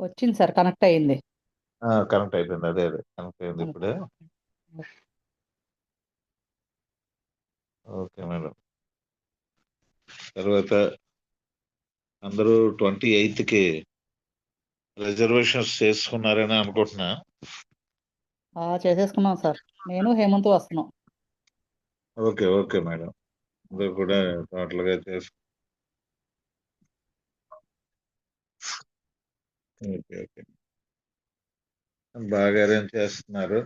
వచ్చింది sir, connect అయ్యింది. Connect అయిపోయింది. అదే కనెక్ట్ అయింది కనెక్ట్ ఇప్పుడే. అయ్యింది. Okay madam. తర్వాత అందరూ 28కి రిజర్వేషన్స్ చేసుకున్నారని అనుకుంటున్నా. చేసేసుకున్నాం సార్. నేను హేమంత్ వస్తున్నాం. Okay okay madam. అందరూ కూడా టోటల్గా ఓకే ఓకే. బాగా అరేంజ్ చేస్తున్నారు.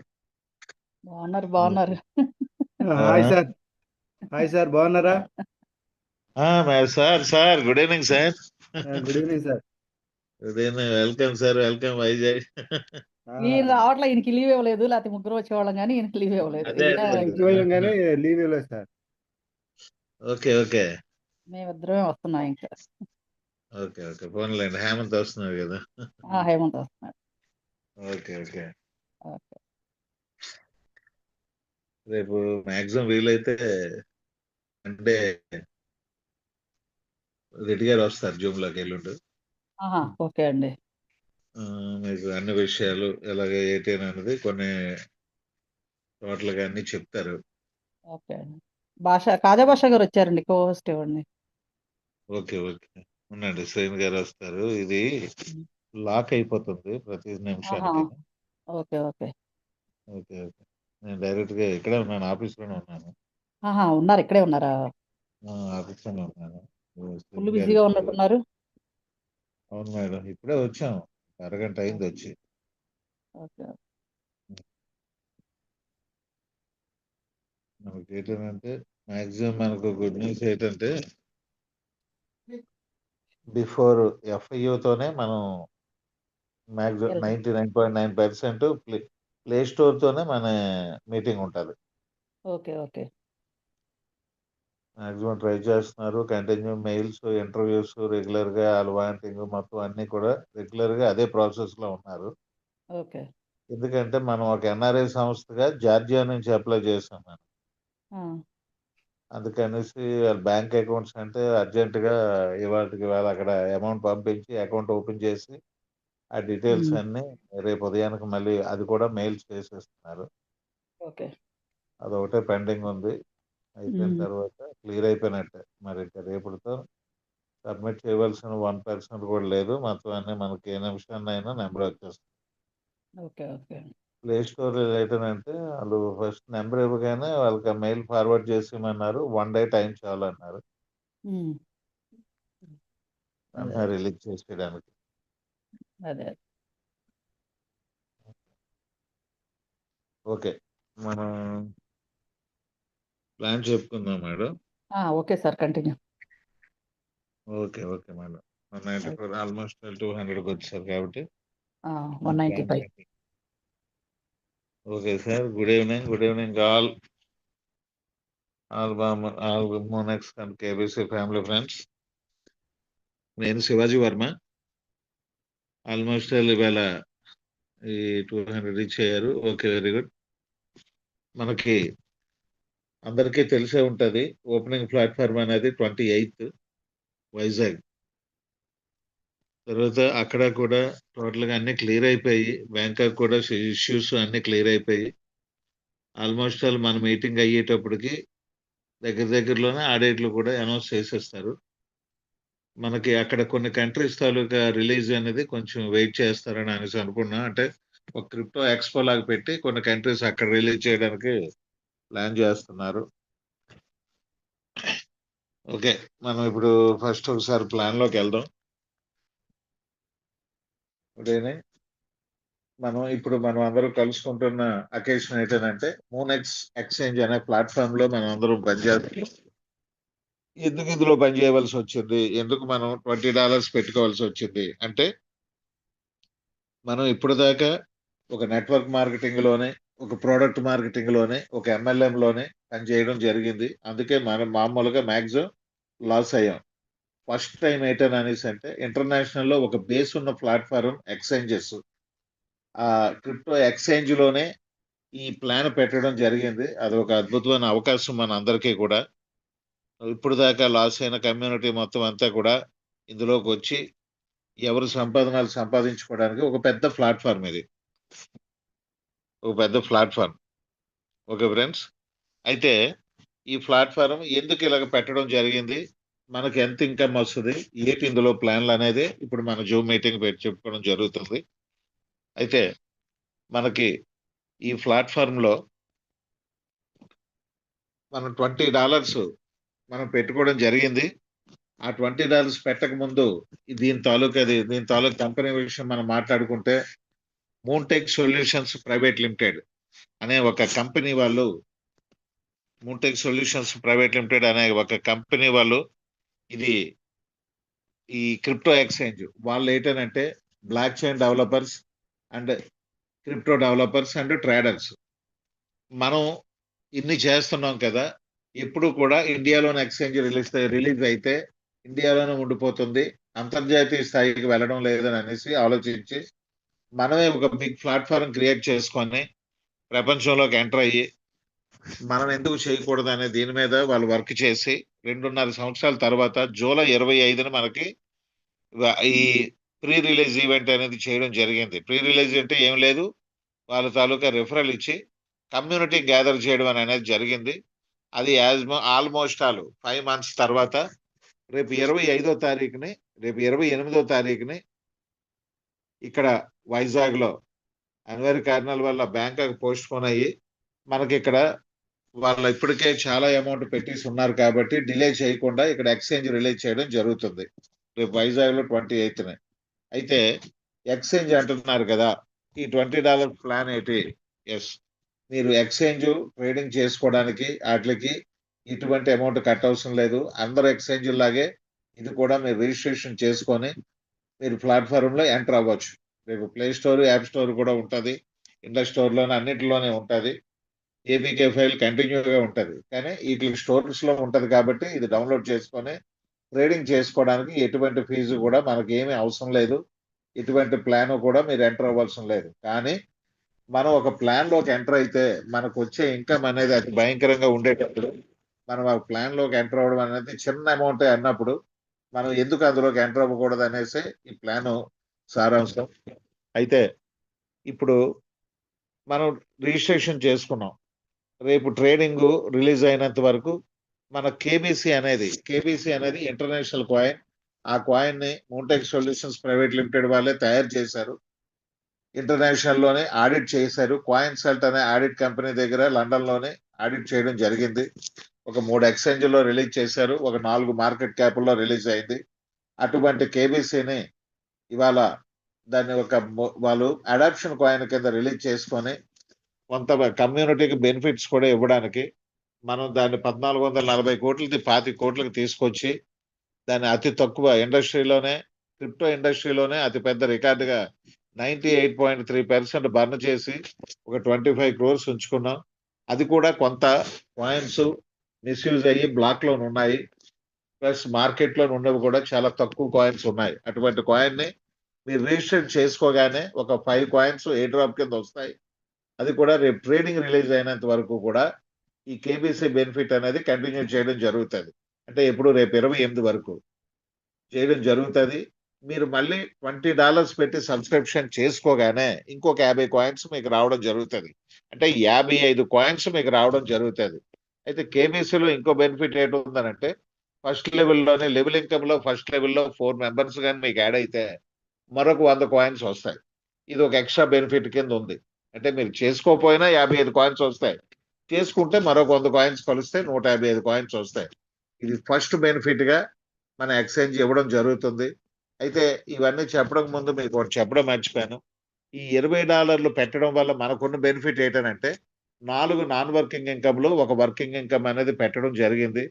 బాగున్నారు బాగున్నారు. Hi sir. హాయ్ సార్, బాగున్నారా? Sir good evening sir. Good evening sir. Good evening. Welcome sir, welcome Vizag. ఈయన రావట్లే, ఈయనకి లీవ్ ఇవ్వలేదు. లేకపోతే ముగ్గురు వచ్చేవాళ్ళం కానీ ఈయనకి లీవ్ ఇవ్వలేదు. అదే ఉద్యోగం కానీ లీవ్ ఇవ్వలేదు సార్. Okay okay. మేమిద్దరమే వస్తున్నాం ఇంకా. Okay okay. పోన్లేండి, హేమంత్ వస్తున్నారు కదా. హేమంత్ వస్తున్నాడు. Okay okay. ఓకే. రేపు మ్యాక్సిమం వీలైతే అంటే రెడ్డి గారు వస్తారు జూమ్ లోకి ఎల్లుండి. ఓకే అండి. మీకు అన్ని విషయాలు ఎలాగ ఏంటి అనేది కొన్ని టోటల్ గా అన్ని చెప్తారు. ఓకే అండి. కాజా భాష గారు వచ్చారండి, కో హోస్ట్ ఇవ్వండి. Okay okay. ఉండండి, శ్రేణి గారు వస్తారు. ఇది లాక్ అయిపోతుంది ప్రతి నిమిషానికి. Okay okay. Okay okay. నేను డైరెక్ట్ గా ఇక్కడే ఉన్నాను, ఆఫీస్ లోనే ఉన్నాను. ఉన్నారు, ఇక్కడే ఉన్నారా? ఆఫీస్ లోనే ఉన్నాను. ఫుల్ బిజీగా ఉన్నట్టున్నారు. అవును మేడం, ఇప్పుడే వచ్చాం, అరగంట అయింది వచ్చి. ఓకే. మనకి ఏంటంటే మాక్సిమం మనకు గుడ్ న్యూస్ ఏంటంటే బిఫోర్ ఎఫ్ఐఓతోనే మనం మాక్సిమం 99.9% ప్లే స్టోర్ తోనే మన మీటింగ్ ఉంటుంది. Okay okay. మాక్సిమం ట్రై చేస్తున్నారు. కంటిన్యూ మెయిల్స్, ఇంటర్వ్యూస్ రెగ్యులర్ గా వాంటింగ్ మొత్తం అన్ని కూడా రెగ్యులర్ గా అదే ప్రాసెస్ లో ఉన్నారు. ఓకే. ఎందుకంటే మనం ఒక ఎన్ఆర్ఐ సంస్థగా జార్జియా నుంచి అప్లై చేసాం మనం. అందుకనేసి బ్యాంక్ అకౌంట్స్ అంటే అర్జెంట్ గా ఇవాళ అక్కడ అమౌంట్ పంపించి అకౌంట్ ఓపెన్ చేసి ఆ డీటెయిల్స్ అన్ని రేపు ఉదయానికి మళ్ళీ అది కూడా మెయిల్స్ చేసేస్తున్నారు. ఓకే. అదొకటే పెండింగ్ ఉంది. అయిపోయిన తర్వాత క్లియర్ అయిపోయినట్టే. మరి ఇంకా రేపటితో సబ్మిట్ చేయవలసిన 1% కూడా లేదు. మొత్తం అన్ని మనకి ఏ నిమిషాన్నైనా నెంబర్ వచ్చేస్తుంది. Okay okay. ప్లే స్టోర్ ఏంటంటే వాళ్ళు ఫస్ట్ నెంబర్ ఇవ్వగానే వాళ్ళకి మెయిల్ ఫార్వర్డ్ చేసేయమన్నారు. 1 డే టైం చాలు అన్నారు. రిలీజ్ చేసేయడానికి. అదే. ఓకే, మనం ప్లాన్ చెప్పుకుందాం madam. Okay sir, continue. Okay okay madam. 194 almost 200కి వచ్చారు కాబట్టి 195. Okay sir. Good evening. Good evening all Monex and KBC family friends. నేను శివాజీ వర్మ. ఆల్మోస్ట్ ఇవాళ ఈ 200 రీచ్ అయ్యారు. Okay, very good. మనకి అందరికీ తెలిసే ఉంటది, ఓపెనింగ్ ప్లాట్ఫామ్ అనేది 28th వైజాగ్. తర్వాత అక్కడ కూడా టోటల్ గా అన్ని క్లియర్ అయిపోయి, బ్యాంకాక్ కూడా ఇష్యూస్ అన్ని క్లియర్ అయిపోయి ఆల్మోస్ట్ మన మీటింగ్ అయ్యేటప్పటికి దగ్గరలోనే ఆ డేట్లు కూడా అనౌన్స్ చేసేస్తారు. మనకి అక్కడ కొన్ని కంట్రీస్ తాలూకా రిలీజ్ అనేది కొంచెం వెయిట్ చేస్తారని అనేసి అనుకున్నా. అంటే ఒక క్రిప్టో ఎక్స్పో లాగా పెట్టి కొన్ని కంట్రీస్ అక్కడ రిలీజ్ చేయడానికి ప్లాన్ చేస్తున్నారు. ఓకే, మనం ఇప్పుడు ఫస్ట్ ఒకసారి ప్లాన్ లోకి వెళ్దాం. మనం అందరూ కలుసుకుంటున్న అకేషన్ ఏంటంటే మూనెక్స్ ఎక్స్చేంజ్ అనే ప్లాట్ఫామ్ లో మనం అందరం పనిచేస్తాం. ఎందుకు ఇందులో పని చేయవలసి వచ్చింది, ఎందుకు మనం $20 పెట్టుకోవాల్సి వచ్చింది అంటే, మనం ఇప్పుడు దాకా ఒక నెట్వర్క్ మార్కెటింగ్ లోనే, ఒక ప్రోడక్ట్ మార్కెటింగ్ లోనే, ఒక MLM లోనే పని చేయడం జరిగింది. అందుకే మనం మామూలుగా మ్యాక్సిమం లాస్ అయ్యాం. ఫస్ట్ టైం అనేసి అంటే ఇంటర్నేషనల్ లో ఒక బేస్ ఉన్న ప్లాట్ఫారం ఎక్స్చేంజెస్, ఆ క్రిప్టో ఎక్స్చేంజ్ లోనే ఈ ప్లాన్ పెట్టడం జరిగింది. అది ఒక అద్భుతమైన అవకాశం మన అందరికీ కూడా. ఇప్పుడు దాకా లాస్ అయిన కమ్యూనిటీ మొత్తం అంతా కూడా ఇందులోకి వచ్చి ఎవరు సంపాదనలు సంపాదించుకోవడానికి ఒక పెద్ద ప్లాట్ఫామ్ ఇది. ఒక పెద్ద ప్లాట్ఫామ్. Okay friends. అయితే ఈ ప్లాట్ఫారం ఎందుకు ఇలాగ పెట్టడం జరిగింది, మనకి ఎంత ఇన్కమ్ వస్తుంది, ఏంటి ఇందులో ప్లాన్లు అనేది ఇప్పుడు మన జూమ్ మీటింగ్ పెట్టి చెప్పుకోవడం జరుగుతుంది. అయితే మనకి ఈ ప్లాట్ఫామ్ లో మనం $20 మనం పెట్టుకోవడం జరిగింది. ఆ $20 పెట్టక ముందు దీని తాలూకు కంపెనీ విషయం మనం మాట్లాడుకుంటే మూన్టెక్ సొల్యూషన్స్ ప్రైవేట్ లిమిటెడ్ అనే ఒక కంపెనీ వాళ్ళు మూన్టెక్ సొల్యూషన్స్ ప్రైవేట్ లిమిటెడ్ అనే ఒక కంపెనీ వాళ్ళు ఇది ఈ క్రిప్టో ఎక్స్చేంజ్ వాళ్ళు ఏంటంటే block chain developers and crypto developers and traders. మనం ఇన్ని చేస్తున్నాం కదా, ఎప్పుడు కూడా ఇండియాలోని ఎక్స్చేంజ్ రిలీజ్ అయితే ఇండియాలోనే ఉండిపోతుంది, అంతర్జాతీయ స్థాయికి వెళ్ళడం లేదని అనేసి ఆలోచించి మనమే ఒక బిగ్ ప్లాట్ఫామ్ క్రియేట్ చేసుకొని ప్రపంచంలోకి ఎంటర్ అయ్యి మనం ఎందుకు చేయకూడదు అనే దీని మీద వాళ్ళు వర్క్ చేసి 2.5 సంవత్సరాల తర్వాత జూలై 25న మనకి ఈ ప్రీ రిలీజ్ ఈవెంట్ అనేది చేయడం జరిగింది. ప్రీ రిలీజ్ అంటే ఏం లేదు, వాళ్ళ తాలూకా రిఫరల్ ఇచ్చి కమ్యూనిటీ గ్యాదర్ చేయడం అనేది జరిగింది. అది ఆల్మోస్ట్ 5 months తర్వాత రేపు 28వ తారీఖుని ఇక్కడ వైజాగ్ లో అనివార్య కారణాల వల్ల బ్యాంకాక్ పోస్ట్ పోన్ అయ్యి మనకి ఇక్కడ వాళ్ళు ఇప్పటికే చాలా అమౌంట్ పెట్టేసి ఉన్నారు కాబట్టి డిలే చేయకుండా ఇక్కడ ఎక్స్చేంజ్ రిలీజ్ చేయడం జరుగుతుంది రేపు వైజాగ్ లో 28న. అయితే ఎక్స్చేంజ్ అంటున్నారు కదా, ఈ $20 ప్లాన్ ఏంటి? ఎస్, మీరు ఎక్స్చేంజ్ ట్రేడింగ్ చేసుకోవడానికి వాటికి ఇటువంటి అమౌంట్ కట్ అవసరం లేదు. అందరు ఎక్స్చేంజ్ లాగే ఇది కూడా మీరు రిజిస్ట్రేషన్ చేసుకొని మీరు ప్లాట్ఫామ్ లో ఎంటర్ అవ్వచ్చు. రేపు ప్లే స్టోర్, యాప్ స్టోర్ కూడా ఉంటుంది, ఇండస్ స్టోర్ లోనే అన్నిటిలోనే ఉంటుంది. ఏపీకే ఫైల్ కంటిన్యూగా ఉంటుంది, కానీ వీటి స్టోర్స్ లో ఉంటది కాబట్టి ఇది డౌన్లోడ్ చేసుకొని ట్రేడింగ్ చేసుకోవడానికి ఎటువంటి ఫీజు కూడా మనకి ఏమీ అవసరం లేదు, ఎటువంటి ప్లాన్ కూడా మీరు ఎంటర్ అవ్వాల్సిన లేదు. కానీ మనం ఒక ప్లాన్ లోకి ఎంటర్ అయితే మనకు వచ్చే ఇన్కమ్ అనేది అతి భయంకరంగా ఉండేటప్పుడు మనం ఆ ప్లాన్ లోకి ఎంటర్ అవ్వడం అనేది చిన్న అమౌంట్ అన్నప్పుడు మనం ఎందుకు అందులోకి ఎంటర్ అవ్వకూడదు అనేసి ఈ ప్లాన్ సారాంశం. అయితే ఇప్పుడు మనం రిజిస్ట్రేషన్ చేసుకున్నాం, రేపు ట్రేడింగ్ రిలీజ్ అయినంత వరకు మన కేబీసీ అనేది ఇంటర్నేషనల్ కాయిన్. ఆ కాయిన్ ని మూన్టెక్ సొల్యూషన్స్ ప్రైవేట్ లిమిటెడ్ వాళ్ళే తయారు చేశారు, ఇంటర్నేషనల్ లోనే ఆడిట్ చేశారు. కాయిన్ సెల్ట్ అనే ఆడిట్ కంపెనీ దగ్గర లండన్ లోనే ఆడిట్ చేయడం జరిగింది. ఒక 3 ఎక్స్చేంజ్ లో రిలీజ్ చేశారు, ఒక 4 మార్కెట్ క్యాప్ లో రిలీజ్ అయింది. అటువంటి కేబీసీని ఇవాళ దాన్ని వాళ్ళు అడాప్షన్ కాయిన్ కింద రిలీజ్ చేసుకొని కొంత కమ్యూనిటీకి బెనిఫిట్స్ కూడా ఇవ్వడానికి మనం దాన్ని 1440 కోట్లది 25 కోట్లకు తీసుకొచ్చి దాన్ని అతి తక్కువ ఇండస్ట్రీలోనే, క్రిప్టో ఇండస్ట్రీలోనే అతి పెద్ద రికార్డుగా 98.3% బర్న్ చేసి ఒక 25 crores ఉంచుకున్నాం. అది కూడా కొంత కాయిన్స్ మిస్యూజ్ అయ్యి బ్లాక్ లో ఉన్నాయి, ప్లస్ మార్కెట్ లో ఉన్నవి కూడా చాలా తక్కువ కాయిన్స్ ఉన్నాయి. అటువంటి కాయిన్ ని మీరు రిజిస్టర్ చేసుకోగానే ఒక 5 coins ఏ డ్రాప్ కింద వస్తాయి. అది కూడా రేపు ట్రేడింగ్ రిలీజ్ అయినంత వరకు కూడా ఈ కేబీసీ బెనిఫిట్ అనేది కంటిన్యూ చేయడం జరుగుతుంది. అంటే ఎప్పుడు రేపు 28 వరకు చేయడం జరుగుతుంది. మీరు మళ్ళీ $20 పెట్టి సబ్స్క్రిప్షన్ చేసుకోగానే ఇంకొక 50 coins మీకు రావడం జరుగుతుంది. అంటే 55 coins మీకు రావడం జరుగుతుంది. అయితే కేబీసీలో ఇంకో బెనిఫిట్ ఏంటి ఉందనంటే ఫస్ట్ లెవెల్లోనే లెవెల్ ఇన్కమ్ లో ఫస్ట్ లెవెల్లో 4 members కానీ మీకు యాడ్ అయితే మరొక 100 coins వస్తాయి. ఇది ఒక ఎక్స్ట్రా బెనిఫిట్ కింద ఉంది. అంటే మీరు చేసుకోకపోయినా 55 coins వస్తాయి, చేసుకుంటే మరొక 100 coins కలిస్తే 155 coins వస్తాయి. ఇది ఫస్ట్ బెనిఫిట్ గా మన ఎక్స్చేంజ్ ఇవ్వడం జరుగుతుంది. అయితే ఇవన్నీ చెప్పడం ముందు మీకు ఒకటి చెప్పడం మర్చిపోయాను. ఈ $20 పెట్టడం వల్ల మనకున్న బెనిఫిట్ ఏంటంటే 4 నాన్ వర్కింగ్ ఇన్కమ్ లో ఒక వర్కింగ్ ఇన్కమ్ అనేది పెట్టడం జరిగింది.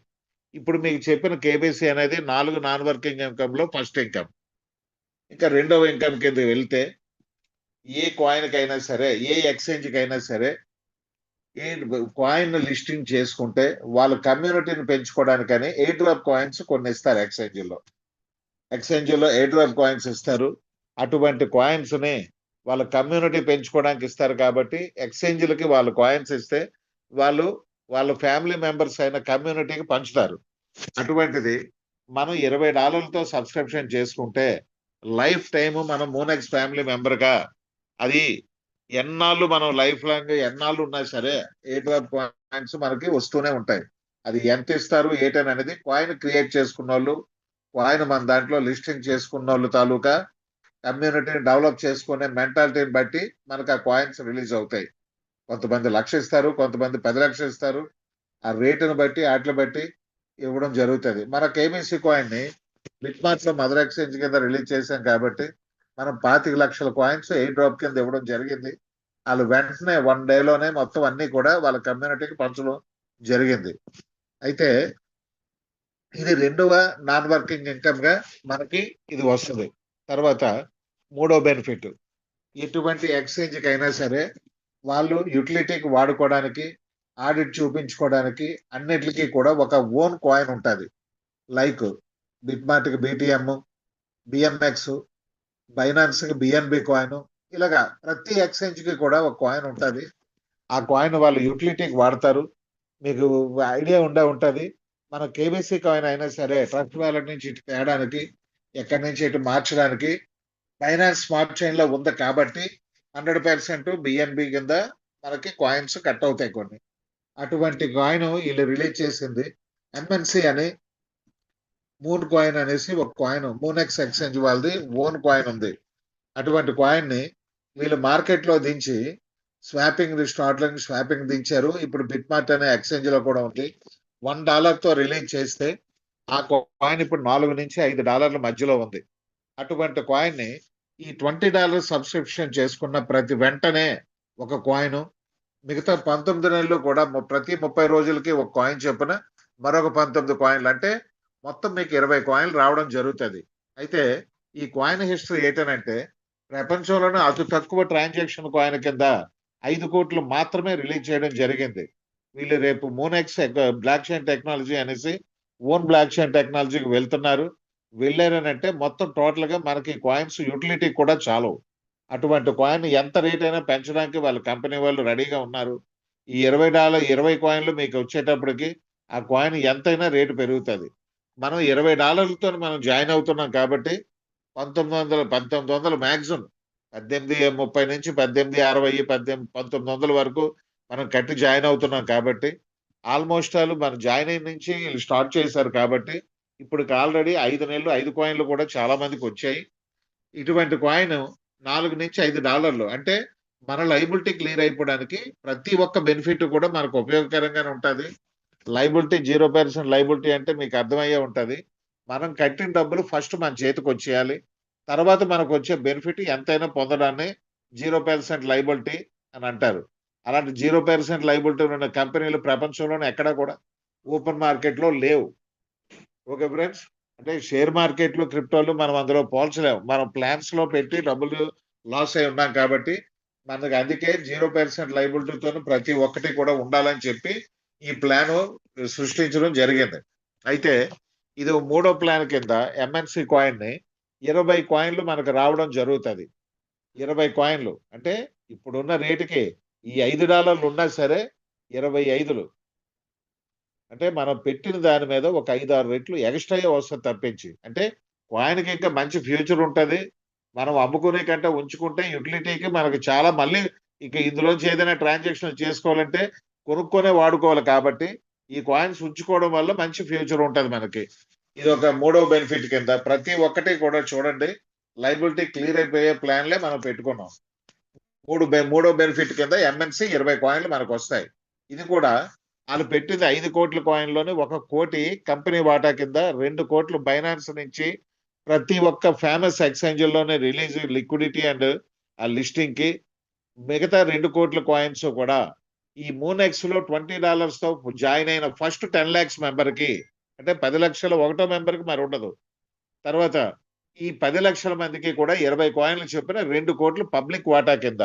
ఇప్పుడు మీకు చెప్పిన కేబీసీ అనేది 4 నాన్ వర్కింగ్ ఇన్కమ్ లో ఫస్ట్ ఇన్కమ్. ఇంకా రెండవ ఇన్కమ్ కింద వెళ్తే ఏ కాయిన్ కైనా సరే, ఏ ఎక్స్చేంజ్ కైనా సరే ఏ కాయిన్ లిస్టింగ్ చేసుకుంటే వాళ్ళ కమ్యూనిటీని పెంచుకోవడానికని ఎయిర్ డ్రాప్ కాయిన్స్ కొన్ని ఇస్తారు. ఎక్స్చేంజ్ లో ఎయిర్ డ్రాప్ కాయిన్స్ ఇస్తారు. అటువంటి కాయిన్స్ ని వాళ్ళ కమ్యూనిటీ పెంచుకోవడానికి ఇస్తారు. కాబట్టి ఎక్స్చేంజ్లకి వాళ్ళు కాయిన్స్ ఇస్తే వాళ్ళు వాళ్ళ ఫ్యామిలీ మెంబర్స్ అయిన కమ్యూనిటీకి పంచుతారు. అటువంటిది మనం $20తో సబ్స్క్రిప్షన్ చేసుకుంటే లైఫ్ టైం మనం మూనెక్స్ ఫ్యామిలీ మెంబర్ గా అది ఎన్నాళ్ళు మనం లైఫ్ లాంగ్ ఎన్నాళ్ళు ఉన్నా సరే ఎయిట్ ఆఫ్ కాయిన్స్ మనకి వస్తూనే ఉంటాయి. అది ఎంత ఇస్తారు ఏటని అనేది కాయిన్ క్రియేట్ చేసుకున్న వాళ్ళు, కాయిన్ మన దాంట్లో లిస్టింగ్ చేసుకున్న వాళ్ళు తాలూకా కమ్యూనిటీని డెవలప్ చేసుకునే మెంటాలిటీని బట్టి మనకు ఆ కాయిన్స్ రిలీజ్ అవుతాయి. కొంతమంది 1,00,000 ఇస్తారు, కొంతమంది 10,00,000 ఇస్తారు. ఆ రేటును బట్టి వాటిని బట్టి ఇవ్వడం జరుగుతుంది. మన కేబీసీ కాయిన్ ని బిట్మార్ట్ లో మదర్ ఎక్స్చేంజ్ కింద రిలీజ్ చేశాం కాబట్టి మనం 25,00,000 కాయిన్స్ ఎయిర్ డ్రాప్ కింద ఇవ్వడం జరిగింది. వాళ్ళు వెంటనే 1 డేలోనే మొత్తం అన్ని కూడా వాళ్ళ కమ్యూనిటీకి పంచడం జరిగింది. అయితే ఇది రెండవ నాన్ వర్కింగ్ ఇన్కమ్ గా మనకి ఇది వస్తుంది. తర్వాత మూడో బెనిఫిట్, ఎటువంటి ఎక్స్చేంజ్ కి అయినా సరే వాళ్ళు యూటిలిటీకి వాడుకోవడానికి, ఆడిట్ చూపించుకోవడానికి అన్నిటికీ కూడా ఒక ఓన్ కాయిన్ ఉంటుంది. లైక్ బిట్మార్ట్ కి BTM, BMX, బైనాన్స్ కి BNB కాయిన్, ఇలాగా ప్రతి ఎక్స్చేంజ్ కి కూడా ఒక కాయిన్ ఉంటుంది. ఆ కాయిన్ వాళ్ళు యూటిలిటీకి వాడతారు. మీకు ఐడియా ఉంటది. మన కేబీసీ కాయిన్ అయినా సరే ట్రస్ట్ వ్యాలెట్ నుంచి ఇటు తేయడానికి, ఎక్కడి నుంచి ఇటు మార్చడానికి ఫైనాన్స్ స్మార్ట్ చైన్ లో ఉంది కాబట్టి 100% BNB కింద మనకి కాయిన్స్ కట్ అవుతాయి కొన్ని. అటువంటి కాయిన్ వీళ్ళు రిలీజ్ చేసింది. MNC అని మూన్ కాయిన్ అనేసి ఒక కాయిన్, మూనెక్స్ ఎక్స్చేంజ్ వాళ్ళది ఓన్ కాయిన్ ఉంది. అటువంటి కాయిన్ ని వీళ్ళు మార్కెట్ లో దించి స్వాపింగ్ దించారు. ఇప్పుడు బిట్మార్ట్ అనే ఎక్స్చేంజ్ లో కూడా ఉంది. $1 తో రిలీజ్ చేస్తే ఆ కాయిన్ ఇప్పుడు $4 నుంచి $5 మధ్యలో ఉంది. అటువంటి కాయిన్ ని ఈ $20 సబ్స్క్రిప్షన్ చేసుకున్న ప్రతి వెంటనే ఒక కాయిన్, మిగతా 19 నెలలు కూడా ప్రతి 30 రోజులకి ఒక కాయిన్ చొప్పున మరొక 19 కాయిన్లు, అంటే మొత్తం మీకు 20 కాయిన్లు రావడం జరుగుతుంది. అయితే ఈ కాయిన్ హిస్టరీ ఏంటంటే ప్రపంచంలోనే అతి తక్కువ ట్రాన్సాక్షన్ కాయిన్ కింద 5 కోట్లు మాత్రమే రిలీజ్ చేయడం జరిగింది. వీళ్ళు రేపు మూనెక్స్ బ్లాక్ చైన్ టెక్నాలజీ అనేసి ఓన్ బ్లాక్ చైన్ టెక్నాలజీకి వెళ్తున్నారు. వెళ్ళారనంటే మొత్తం టోటల్ గా మనకి కాయిన్స్ యూటిలిటీ కూడా చాలు. అటువంటి కాయిన్ ఎంత రేట్ అయినా పెంచడానికి వాళ్ళ కంపెనీ వాళ్ళు రెడీగా ఉన్నారు. ఈ $20 కాయిన్లు మీకు వచ్చేటప్పటికి ఆ కాయిన్ ఎంతైనా రేటు పెరుగుతుంది. మనం $20తో మనం జాయిన్ అవుతున్నాం కాబట్టి 1900 మ్యాక్సిమం 1830 నుంచి 1860, 1900 వరకు మనం కట్టి జాయిన్ అవుతున్నాం కాబట్టి ఆల్మోస్ట్ ఆల్ మనం జాయిన్ అయిన నుంచి స్టార్ట్ చేశారు కాబట్టి ఇప్పుడు ఆల్రెడీ 5 నెలలు 5 కాయిన్లు కూడా చాలా మందికి వచ్చాయి. ఇటువంటి కాయిన్ $4 నుంచి $5, అంటే మన లైబిలిటీ క్లియర్ అయిపోవడానికి ప్రతి ఒక్క బెనిఫిట్ కూడా మనకు ఉపయోగకరంగానే ఉంటుంది. లైబిలిటీ 0% లైబిలిటీ అంటే మీకు అర్థమయ్యే ఉంటుంది. మనం కట్టిన డబ్బులు ఫస్ట్ మన చేతికి వచ్చేయాలి. తర్వాత మనకు వచ్చే బెనిఫిట్ ఎంతైనా పొందడాన్ని 0% లైబిలిటీ అని అంటారు. అలాంటి 0% లైబిలిటీ ఉన్న కంపెనీలు ప్రపంచంలోనే ఎక్కడా కూడా ఓపెన్ మార్కెట్ లో లేవు. ఓకే ఫ్రెండ్స్, అంటే షేర్ మార్కెట్లు, క్రిప్టోలు మనం అందులో పోల్చలేము. మనం ప్లాన్స్ లో పెట్టి డబ్బులు లాస్ అయి ఉన్నాం కాబట్టి మనకి అందుకే 0% లైబిలిటీతో ప్రతి ఒక్కటి కూడా ఉండాలని చెప్పి ఈ ప్లాన్ సృష్టించడం జరిగింది. అయితే ఇది మూడో ప్లాన్ కింద MNC కాయిన్ ని 20 కాయిన్లు మనకు రావడం జరుగుతుంది. 20 కాయిన్లు అంటే ఇప్పుడున్న రేటుకి ఈ $5 ఉన్నా సరే 25, అంటే మనం పెట్టిన దాని మీద ఒక 5-6 రెట్లు ఎక్స్ట్రా వస్తుంది తప్పించి. అంటే కాయిన్కి ఇంకా మంచి ఫ్యూచర్ ఉంటుంది. మనం అమ్ముకునే కంటే ఉంచుకుంటే యూటిలిటీకి మనకు చాలా మళ్ళీ ఇక ఇందులోంచి ఏదైనా ట్రాన్సాక్షన్ చేసుకోవాలంటే కొనుక్కొనే వాడుకోవాలి కాబట్టి ఈ కాయిన్స్ ఉంచుకోవడం వల్ల మంచి ఫ్యూచర్ ఉంటుంది మనకి. ఇది ఒక మూడో బెనిఫిట్ కింద ప్రతి ఒక్కటి కూడా చూడండి, లైబిలిటీ క్లియర్ అయిపోయే ప్లాన్లే మనం పెట్టుకున్నాం. మూడో బెనిఫిట్ కింద MNC 20 కాయిన్లు మనకు వస్తాయి. ఇది కూడా వాళ్ళు పెట్టింది 5 కోట్ల కాయిన్లోని 1 కోటి కంపెనీ వాటా కింద, 2 కోట్లు బైనాన్స్ నుంచి ప్రతి ఒక్క ఫేమస్ ఎక్స్చేంజ్లోనే రిలీజ్ లిక్విడిటీ అండ్ ఆ లిస్టింగ్ కి, మిగతా 2 కోట్ల కాయిన్స్ కూడా ఈ మూనెక్స్ లో $20 తో జాయిన్ అయిన ఫస్ట్ 10 lakhs మెంబర్ కి, అంటే 10 లక్షల ఒకటో మెంబర్ కి మరి ఉండదు. తర్వాత ఈ 10 లక్షల మందికి కూడా 20 కాయిన్లు చెప్పిన 2 కోట్లు పబ్లిక్ వాటా కింద.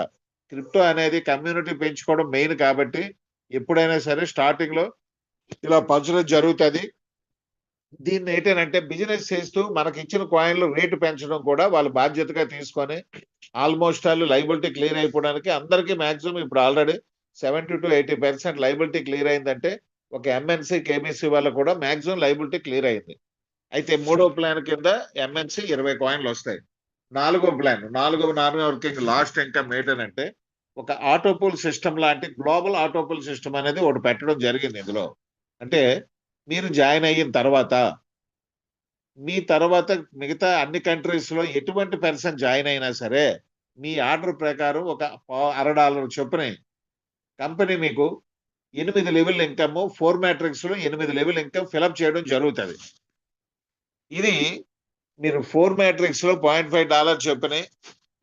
క్రిప్టో అనేది కమ్యూనిటీ పెంచుకోవడం మెయిన్ కాబట్టి ఎప్పుడైనా సరే స్టార్టింగ్ లో ఇలా పంచడం జరుగుతుంది. దీన్ని ఏంటంటే బిజినెస్ చేస్తూ మనకి ఇచ్చిన కాయిన్లు రేటు పెంచడం కూడా వాళ్ళు బాధ్యతగా తీసుకొని ఆల్మోస్ట్ ఆల్ లైబిలిటీ క్లియర్ అయిపోవడానికి అందరికీ మాక్సిమం ఇప్పుడు ఆల్రెడీ 70 to 80% లైబిలిటీ క్లియర్ అయిందంటే ఒక MNC, KBC వల్ల కూడా మాక్సిమం లైబిలిటీ క్లియర్ అయింది. అయితే మూడో ప్లాన్ కింద MNC 20 కాయిన్లు వస్తాయి. నాలుగో నాన్ వర్కింగ్ లాస్ట్ ఇన్కమ్ ఏంటంటే ఒక ఆటోపూల్ సిస్టమ్ లాంటి గ్లోబల్ ఆటోపూల్ సిస్టమ్ అనేది ఒకటి పెట్టడం జరిగింది ఇందులో. అంటే మీరు జాయిన్ అయిన తర్వాత మీ తర్వాత మిగతా అన్ని కంట్రీస్ లో ఎటువంటి పర్సన్ జాయిన్ అయినా సరే మీ ఆర్డర్ ప్రకారం ఒక $1.5 చొప్పున కంపెనీ మీకు 8 లెవెల్ ఇన్కమ్ 4 మ్యాట్రిక్స్ లో 8 లెవెల్ ఇన్కమ్ ఫిలప్ చేయడం జరుగుతుంది. ఇది మీరు 4 మ్యాట్రిక్స్ లో $0.5 చొప్పున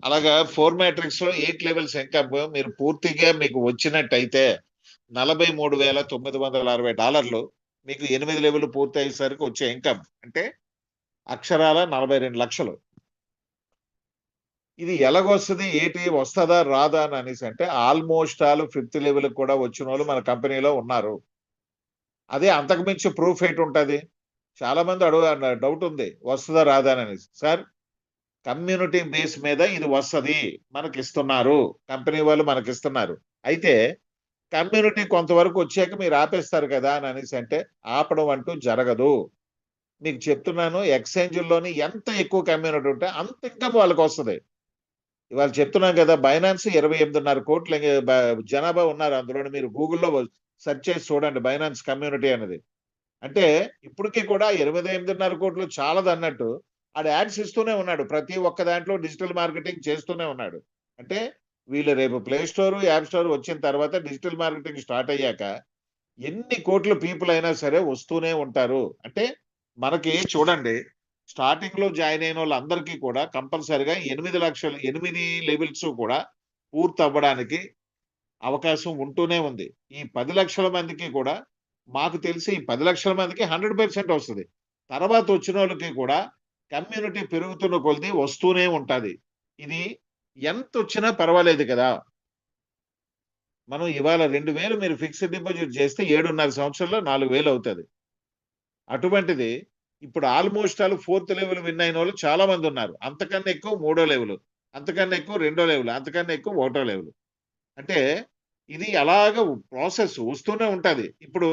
అలాగా 4 మ్యాట్రిక్స్ లో 8 లెవెల్స్ ఇన్కమ్ మీరు పూర్తిగా మీకు వచ్చినట్టయితే $43,960 మీకు 8 లెవెల్ పూర్తి అయ్యేసరికి వచ్చే ఇన్కమ్ అంటే అక్షరాల 42 లక్షలు. ఇది ఎలాగొస్తుంది ఏంటి వస్తుందా రాదా అని అనేసి అంటే ఆల్మోస్ట్ ఆల్ 5th లెవెల్ కూడా వచ్చిన వాళ్ళు మన కంపెనీలో ఉన్నారు. అదే అంతకుమించి ప్రూఫ్ ఏంటి ఉంటుంది? చాలా మంది డౌట్ ఉంది వస్తుందా రాదా అని అనేసి. సార్ కమ్యూనిటీ బేస్ మీద ఇది వస్తుంది మనకి ఇస్తున్నారు, కంపెనీ వాళ్ళు మనకి ఇస్తున్నారు. అయితే కమ్యూనిటీ కొంతవరకు వచ్చాక మీరు ఆపేస్తారు కదా అని అనేసి అంటే ఆపడం అంటూ జరగదు. మీకు చెప్తున్నాను, ఎక్స్చేంజ్లోని ఎంత ఎక్కువ కమ్యూనిటీ ఉంటే అంత ఇన్కమ్ వాళ్ళకి వస్తుంది. ఇవాళ చెప్తున్నాం కదా, బైనాన్స్ 28.5 కోట్ల జనాభా ఉన్నారు. అందులో మీరు గూగుల్లో సెర్చ్ చేసి చూడండి బైనాన్స్ కమ్యూనిటీ అనేది. అంటే ఇప్పటికీ కూడా 28.5 కోట్లు చాలదు అన్నట్టు ఆడు యాడ్స్ ఇస్తూనే ఉన్నాడు. ప్రతి ఒక్క దాంట్లో డిజిటల్ మార్కెటింగ్ చేస్తూనే ఉన్నాడు. అంటే వీళ్ళు రేపు ప్లే స్టోర్ యాప్ స్టోర్ వచ్చిన తర్వాత డిజిటల్ మార్కెటింగ్ స్టార్ట్ అయ్యాక ఎన్ని కోట్ల పీపుల్ అయినా సరే వస్తూనే ఉంటారు. అంటే మనకి చూడండి, స్టార్టింగ్ లో జాయిన్ అయిన వాళ్ళందరికీ కూడా కంపల్సరిగా 8 లెవెల్స్ కూడా పూర్తి అవ్వడానికి అవకాశం ఉంటూనే ఉంది. ఈ 10 లక్షల మందికి కూడా మాకు తెలిసి ఈ 10 లక్షల మందికి 100% వస్తుంది. తర్వాత వచ్చిన వాళ్ళకి కూడా కమ్యూనిటీ పెరుగుతున్న కొలది వస్తూనే ఉంటది. ఇది ఎంత వచ్చినా పర్వాలేదు కదా. మనం ఇవాళ 2,000 మీరు ఫిక్స్డ్ డిపాజిట్ చేస్తే 7.5 సంవత్సరాల్లో 4,000 అవుతుంది. అటువంటిది ఇప్పుడు almost all 4th level win అయిన వాళ్ళు చాలా మంది ఉన్నారు. అంతకన్నా ఎక్కువ 3వ లెవెల్, అంతకన్నా ఎక్కువ 2వ లెవెల్, అంతకన్నా ఎక్కువ 1వ లెవెల్. అంటే ఇది అలాగ ప్రాసెస్ వస్తూనే ఉంటది. ఇప్పుడు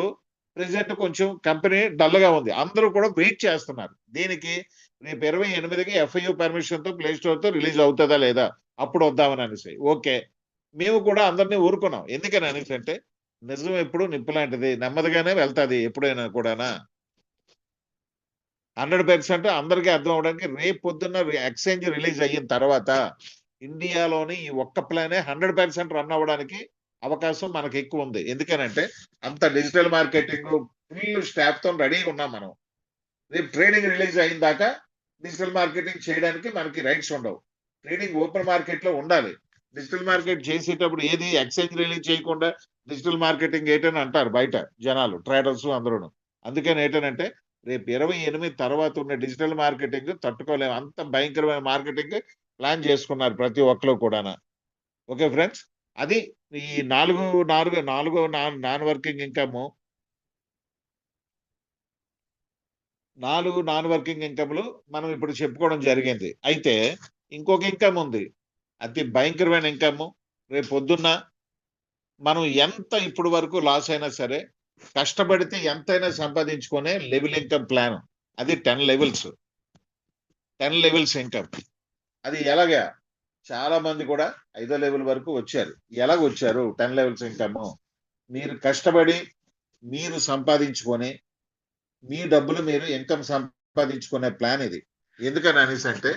ప్రెసెంట్ కొంచెం కంపెనీ డల్ గా ఉంది, అందరూ కూడా వెయిట్ చేస్తున్నారు. దీనికి రేపు 28కి FIU పర్మిషన్ తో ప్లే స్టోర్ తో రిలీజ్ అవుతుందా లేదా అప్పుడు వద్దామని అనేసి. ఓకే, మేము కూడా అందరినీ ఊరుకున్నాం. ఎందుకని అనేసి అంటే నిజం ఎప్పుడు నిప్పు లాంటిది, నెమ్మదిగానే వెళ్తాది ఎప్పుడైనా కూడానా. 100% అందరికీ అర్థం అవడానికి రేపు పొద్దున్న ఎక్స్చేంజ్ రిలీజ్ అయిన తర్వాత ఇండియాలోని ఈ ఒక్క ప్లానే 100% రన్ అవ్వడానికి అవకాశం మనకి ఎక్కువ ఉంది. ఎందుకనంటే అంత డిజిటల్ మార్కెటింగ్ ఫుల్ స్టాఫ్ తో రెడీగా ఉన్నాం మనం. రేపు ట్రేడింగ్ రిలీజ్ అయిన దాకా డిజిటల్ మార్కెటింగ్ చేయడానికి మనకి రైట్స్ ఉండవు. ట్రేడింగ్ ఓపెన్ మార్కెట్ లో ఉండాలి. డిజిటల్ మార్కెట్ చేసేటప్పుడు ఏది ఎక్స్చేంజ్ రిలీజ్ చేయకుండా డిజిటల్ మార్కెటింగ్ ఏంటని అంటారు బయట జనాలు, ట్రేడర్స్ అందరూ. అందుకని ఏంటనంటే రేపు 28 తర్వాత ఉన్న డిజిటల్ మార్కెటింగ్ తట్టుకోలేము. అంత భయంకరమైన మార్కెటింగ్ ప్లాన్ చేసుకున్నారు ప్రతి ఒక్కరు కూడా. ఓకే ఫ్రెండ్స్, అది ఈ నాలుగో non working income, 4 non working ఇన్కమ్లు మనం ఇప్పుడు చెప్పుకోవడం జరిగింది. అయితే ఇంకొక ఇన్కమ్ ఉంది, అతి భయంకరమైన ఇన్కమ్. రేపు పొద్దున్న మనం ఎంత ఇప్పుడు వరకు లాస్ అయినా సరే కష్టపడితే ఎంతైనా సంపాదించుకునే లెవెల్ ఇన్కమ్ ప్లాన్. అది 10 లెవెల్స్ ఇన్కమ్. అది ఎలాగా చాలా మంది కూడా 5వ లెవెల్ వరకు వచ్చారు. ఎలాగ వచ్చారు 10 లెవెల్స్ ఇన్కమ్? మీరు కష్టపడి మీరు సంపాదించుకొని మీ డబ్బులు మీరు ఇన్కమ్ సంపాదించుకునే ప్లాన్ ఇది. ఎందుకని అనేసి అంటే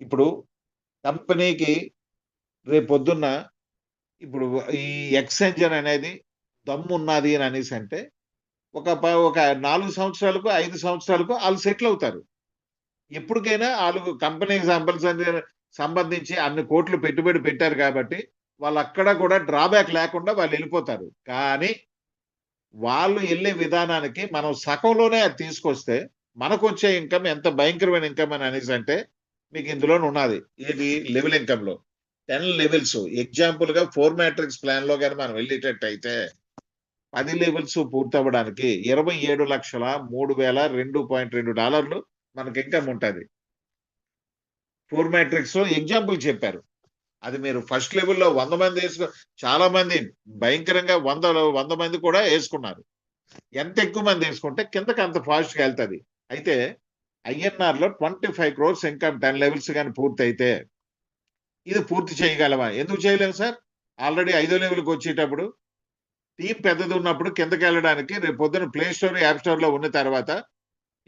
ఇప్పుడు కంపెనీకి రేపు పొద్దున్న ఇప్పుడు ఈ ఎక్స్చేంజర్ అనేది దమ్ము ఉన్నది అని అనేసి అంటే ఒక 4 సంవత్సరాలకు 5 సంవత్సరాలకు వాళ్ళు సెటిల్ అవుతారు. ఎప్పటికైనా వాళ్ళు కంపెనీకి సంబంధించి అన్ని కోట్లు పెట్టుబడి పెట్టారు కాబట్టి వాళ్ళు అక్కడ కూడా డ్రాబ్యాక్ లేకుండా వాళ్ళు వెళ్ళిపోతారు. కానీ వాళ్ళు వెళ్ళే విధానానికి మనం సగంలోనే అది తీసుకొస్తే మనకు వచ్చే ఇన్కమ్ ఎంత భయంకరమైన ఇన్కమ్ అని అనేసి అంటే మీకు ఇందులో ఉన్నది. ఏది లెవెల్ ఇన్కమ్ లో 10 లెవెల్స్. ఎగ్జాంపుల్ గా 4 మ్యాట్రిక్స్ ప్లాన్ లో కానీ మనం వెళ్ళేటట్టయితే 10 లెవెల్స్ పూర్తవ్వడానికి $27,03,02.2 మనకి ఇన్కమ్ ఉంటుంది. 4 మ్యాట్రిక్స్ లో ఎగ్జాంపుల్ చెప్పారు. అది మీరు ఫస్ట్ లెవెల్లో 100 మంది చాలా మంది భయంకరంగా 100 మంది కూడా వేసుకున్నారు. ఎంత ఎక్కువ మంది వేసుకుంటే కిందకి అంత ఫాస్ట్ గా వెళ్తుంది. అయితే ఐఎన్ఆర్ లో 25 crores ఇన్కమ్ 10 లెవెల్స్ కానీ పూర్తయితే ఇది పూర్తి చేయగలమా? ఎందుకు చేయలేము సార్? ఆల్రెడీ 5వ లెవెల్కి వచ్చేటప్పుడు టీం పెద్దది ఉన్నప్పుడు కిందకి వెళ్ళడానికి రేపు పొద్దున ప్లే స్టోర్, యాప్ స్టోర్ లో ఉన్న తర్వాత